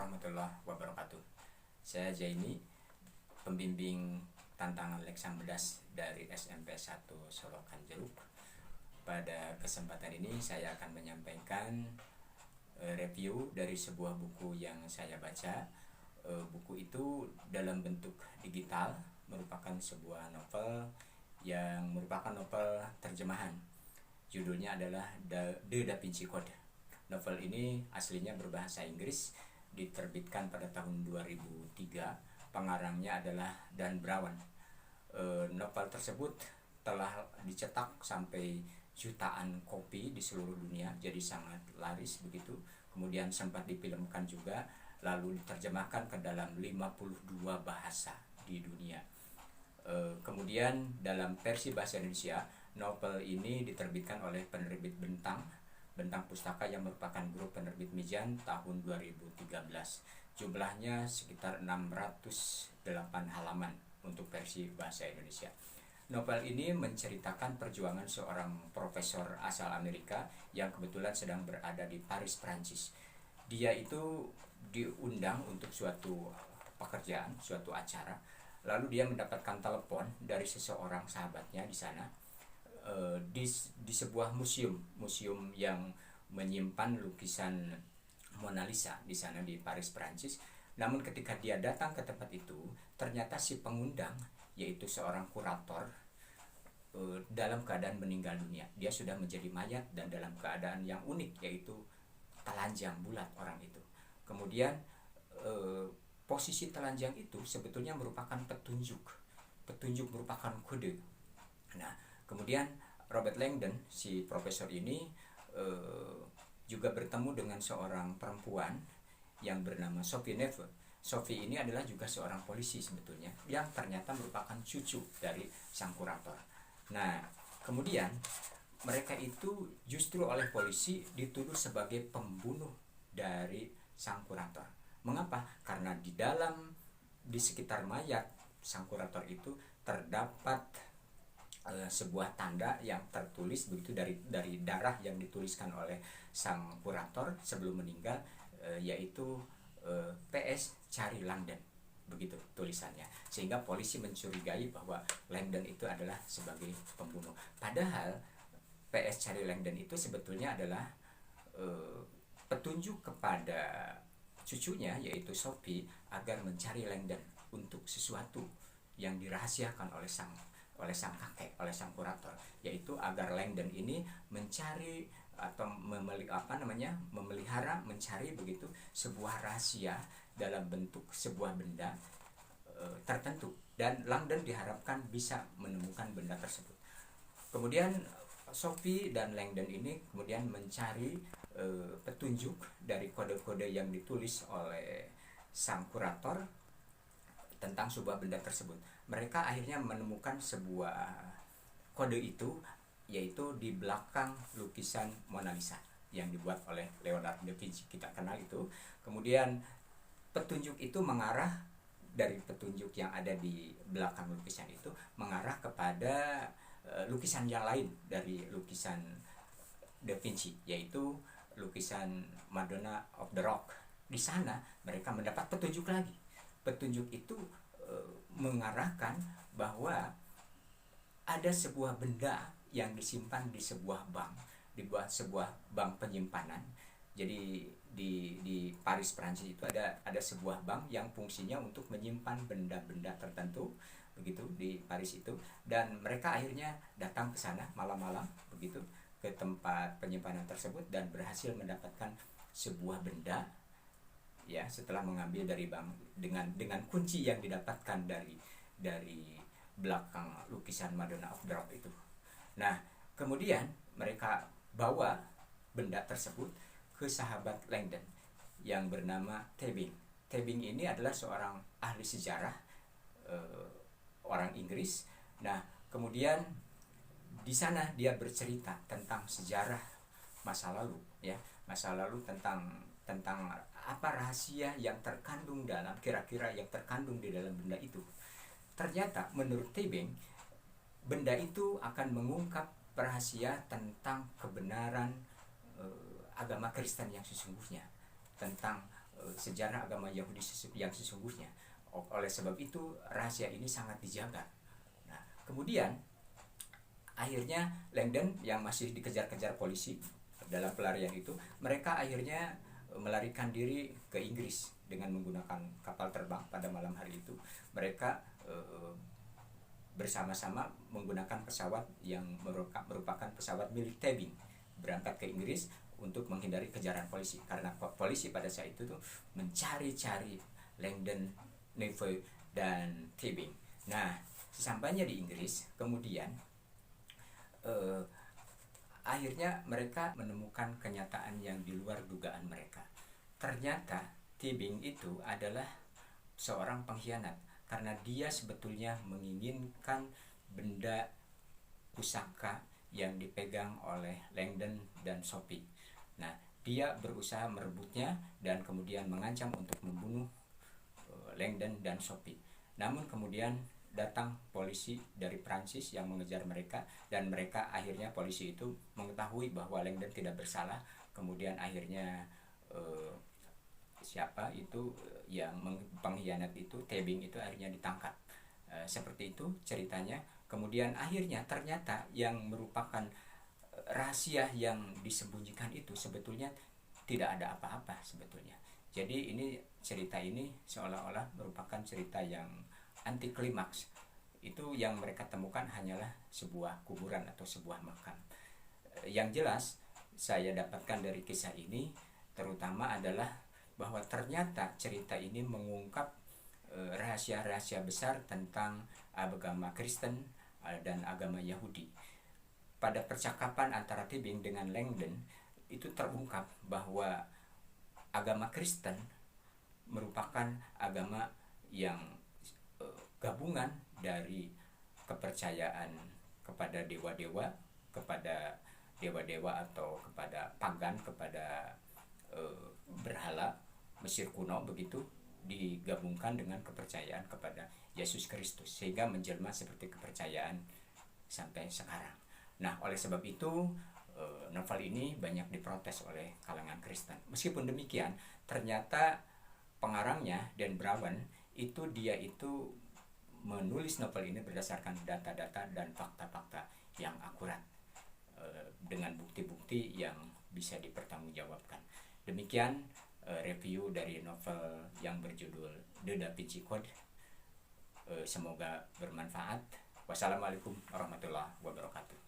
warahmatullahi wabarakatuh. Saya Jaini, pembimbing tantangan Leksang Bedas dari SMP 1 Solokan Jeruk. Pada kesempatan ini saya akan menyampaikan review dari sebuah buku yang saya baca. Buku itu dalam bentuk digital, merupakan sebuah novel yang merupakan novel terjemahan. Judulnya adalah The Da Vinci Code. Novel ini aslinya berbahasa Inggris, diterbitkan pada tahun 2003. Pengarangnya adalah Dan Brown. Novel tersebut telah dicetak sampai jutaan kopi di seluruh dunia, jadi sangat laris begitu. Kemudian sempat difilmkan juga, lalu diterjemahkan ke dalam 52 bahasa di dunia. Kemudian dalam versi bahasa Indonesia, novel ini diterbitkan oleh penerbit Bentang Pustaka yang merupakan grup penerbit Mijan tahun 2013. Jumlahnya sekitar 608 halaman untuk versi bahasa Indonesia. Novel ini menceritakan perjuangan seorang profesor asal Amerika yang kebetulan sedang berada di Paris, Prancis. Dia itu diundang untuk suatu pekerjaan, suatu acara. Lalu dia mendapatkan telepon dari seseorang sahabatnya di sana. Di sebuah museum yang menyimpan lukisan Mona Lisa di sana di Paris, Prancis. Namun ketika dia datang ke tempat itu, ternyata si pengundang, yaitu seorang kurator, dalam keadaan meninggal dunia. Dia sudah menjadi mayat dan dalam keadaan yang unik, yaitu telanjang bulat orang itu. Kemudian posisi telanjang itu sebetulnya merupakan petunjuk merupakan kode. Nah, kemudian Robert Langdon, si profesor ini, juga bertemu dengan seorang perempuan yang bernama Sophie Neveu. Sophie ini adalah juga seorang polisi sebetulnya, yang ternyata merupakan cucu dari sang kurator. Nah, kemudian mereka itu justru oleh polisi dituduh sebagai pembunuh dari sang kurator. Mengapa? Karena di sekitar mayat sang kurator itu terdapat sebuah tanda yang tertulis begitu dari darah yang dituliskan oleh sang kurator sebelum meninggal, yaitu PS cari Langdon, begitu tulisannya, sehingga polisi mencurigai bahwa Langdon itu adalah sebagai pembunuh. Padahal PS cari Langdon itu sebetulnya adalah petunjuk kepada cucunya, yaitu Sophie, agar mencari Langdon untuk sesuatu yang dirahasiakan oleh sang kakek, oleh sang kurator, yaitu agar Langdon ini mencari atau memelihara, mencari begitu sebuah rahasia dalam bentuk sebuah benda tertentu, dan Langdon diharapkan bisa menemukan benda tersebut. Kemudian Sophie dan Langdon ini kemudian mencari petunjuk dari kode-kode yang ditulis oleh sang kurator tentang sebuah benda tersebut. Mereka akhirnya menemukan sebuah kode itu, yaitu di belakang lukisan Mona Lisa yang dibuat oleh Leonardo da Vinci, kita kenal itu. Kemudian petunjuk itu mengarah dari petunjuk yang ada di belakang lukisan itu mengarah kepada lukisan yang lain dari lukisan Da Vinci, yaitu lukisan Madonna of the Rock. Di sana mereka mendapat petunjuk lagi. Petunjuk itu mengarahkan bahwa ada sebuah benda yang disimpan di sebuah bank, dibuat sebuah bank penyimpanan. Jadi di Paris, Prancis itu ada sebuah bank yang fungsinya untuk menyimpan benda-benda tertentu begitu di Paris itu, dan mereka akhirnya datang ke sana malam-malam begitu ke tempat penyimpanan tersebut dan berhasil mendapatkan sebuah benda, ya, setelah mengambil dari bank dengan kunci yang didapatkan dari belakang lukisan Madonna of the Rock itu. Nah, kemudian mereka bawa benda tersebut ke sahabat Langdon yang bernama Tebing. Tebing ini adalah seorang ahli sejarah, orang Inggris. Nah, kemudian di sana dia bercerita tentang sejarah masa lalu, ya, masa lalu tentang apa rahasia yang terkandung kira-kira yang terkandung di dalam benda itu. Ternyata menurut Tebing, benda itu akan mengungkap rahasia tentang kebenaran agama Kristen yang sesungguhnya, tentang sejarah agama Yahudi yang sesungguhnya. Oleh sebab itu rahasia ini sangat dijaga. Nah, kemudian akhirnya Langdon yang masih dikejar-kejar polisi dalam pelarian itu, mereka akhirnya melarikan diri ke Inggris dengan menggunakan kapal terbang pada malam hari itu. Mereka bersama-sama menggunakan pesawat yang merupakan pesawat milik Tebing, berangkat ke Inggris untuk menghindari kejaran polisi, karena polisi pada saat itu tuh mencari-cari Langdon, Neville, dan Tebing. Nah, sesampainya di Inggris, kemudian akhirnya mereka menemukan kenyataan yang di luar dugaan mereka. Ternyata Tebing itu adalah seorang pengkhianat, karena dia sebetulnya menginginkan benda pusaka yang dipegang oleh Langdon dan Sophie. Nah, dia berusaha merebutnya dan kemudian mengancam untuk membunuh Langdon dan Sophie. Namun kemudian datang polisi dari Prancis yang mengejar mereka, dan mereka akhirnya, polisi itu mengetahui bahwa Langdon tidak bersalah. Kemudian akhirnya siapa itu yang pengkhianat itu, Tebing itu, akhirnya ditangkap. Seperti itu ceritanya. Kemudian akhirnya ternyata yang merupakan rahasia yang disembunyikan itu sebetulnya tidak ada apa-apa sebetulnya. Jadi ini, cerita ini seolah-olah merupakan cerita yang anti klimaks. Itu yang mereka temukan hanyalah sebuah kuburan atau sebuah makam. Yang jelas saya dapatkan dari kisah ini terutama adalah bahwa ternyata cerita ini mengungkap rahasia-rahasia besar tentang agama Kristen dan agama Yahudi. Pada percakapan antara Tebing dengan Langdon itu terungkap bahwa agama Kristen merupakan agama yang gabungan dari kepercayaan kepada dewa-dewa, kepada dewa-dewa atau kepada pagan, kepada berhala Mesir kuno begitu, digabungkan dengan kepercayaan kepada Yesus Kristus, sehingga menjelma seperti kepercayaan sampai sekarang. Nah, oleh sebab itu novel ini banyak diprotes oleh kalangan Kristen. Meskipun demikian, ternyata pengarangnya Dan Brown dia itu menulis novel ini berdasarkan data-data dan fakta-fakta yang akurat, dengan bukti-bukti yang bisa dipertanggungjawabkan. Demikian review dari novel yang berjudul The Da Vinci Code. Semoga bermanfaat. Wassalamualaikum warahmatullahi wabarakatuh.